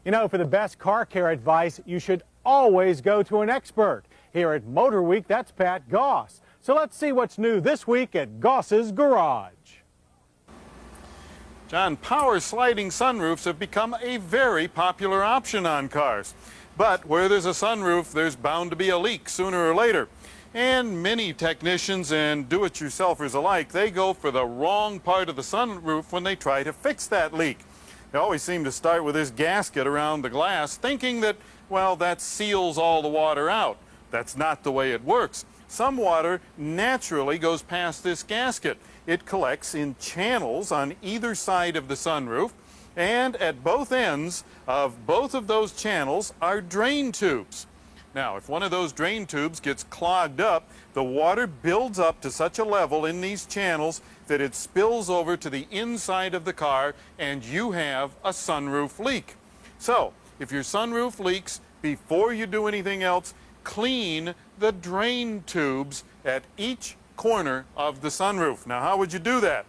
You know, for the best car care advice, you should always go to an expert. Here at Motor Week, that's Pat Goss. So let's see what's new this week at Goss's Garage. John, power sliding sunroofs have become a very popular option on cars. But where there's a sunroof, there's bound to be a leak sooner or later. And many technicians and do-it-yourselfers alike, they go for the wrong part of the sunroof when they try to fix that leak. They always seem to start with this gasket around the glass, thinking that, well, that seals all the water out. That's not the way it works. Some water naturally goes past this gasket. It collects in channels on either side of the sunroof, and at both ends of both of those channels are drain tubes. Now, if one of those drain tubes gets clogged up, the water builds up to such a level in these channels that it spills over to the inside of the car, and you have a sunroof leak. So, if your sunroof leaks, before you do anything else, clean the drain tubes at each corner of the sunroof. Now, how would you do that?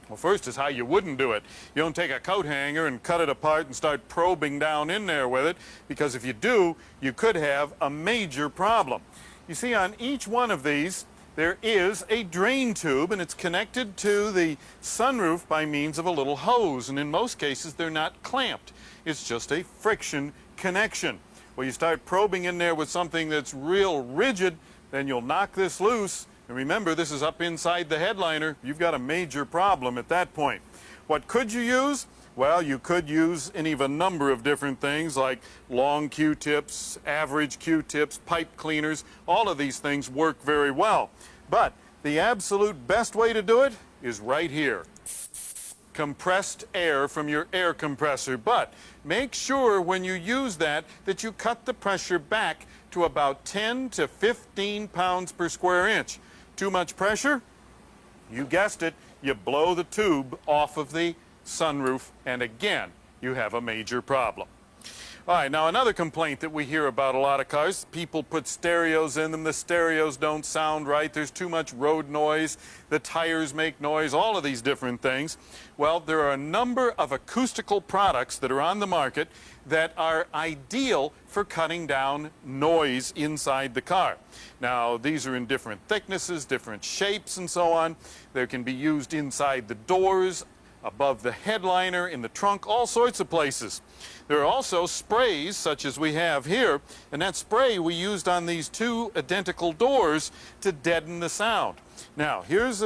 Well, first is how you wouldn't do it. You don't take a coat hanger and cut it apart and start probing down in there with it, because if you do, you could have a major problem. You see, on each one of these, there is a drain tube, and it's connected to the sunroof by means of a little hose, and in most cases, they're not clamped. It's just a friction connection. Well, you start probing in there with something that's real rigid, then you'll knock this loose. And remember, this is up inside the headliner. You've got a major problem at that point. What could you use? Well, you could use any of a number of different things like long Q-tips, average Q-tips, pipe cleaners. All of these things work very well. But the absolute best way to do it is right here. Compressed air from your air compressor. But make sure when you use that you cut the pressure back to about 10 to 15 pounds per square inch. Too much pressure? You guessed it, you blow the tube off of the sunroof, and again, you have a major problem. All right, now another complaint that we hear about a lot of cars, people put stereos in them, the stereos don't sound right, there's too much road noise, the tires make noise, all of these different things. Well, there are a number of acoustical products that are on the market that are ideal for cutting down noise inside the car. Now, these are in different thicknesses, different shapes, and so on. They can be used inside the doors, above the headliner, in the trunk, all sorts of places. There are also sprays, such as we have here, and that spray we used on these two identical doors to deaden the sound. Now, here's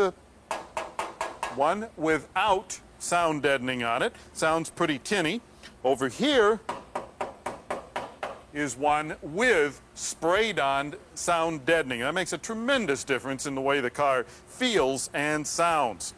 one without sound deadening on it. Sounds pretty tinny. Over here is one with sprayed-on sound deadening. That makes a tremendous difference in the way the car feels and sounds.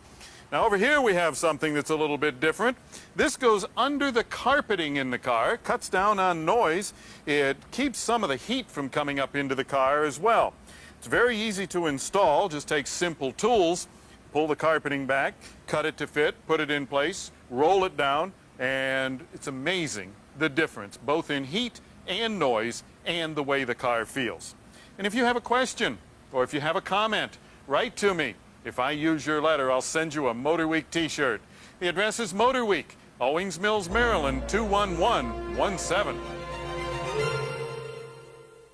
Now over here we have something that's a little bit different. This goes under the carpeting in the car, cuts down on noise. It keeps some of the heat from coming up into the car as well. It's very easy to install, just takes simple tools. Pull the carpeting back, cut it to fit, put it in place, roll it down, and it's amazing the difference, both in heat and noise and the way the car feels. And if you have a question or if you have a comment, write to me. If I use your letter, I'll send you a Motor Week t-shirt. The address is Motor Week, Owings Mills, Maryland, 21117.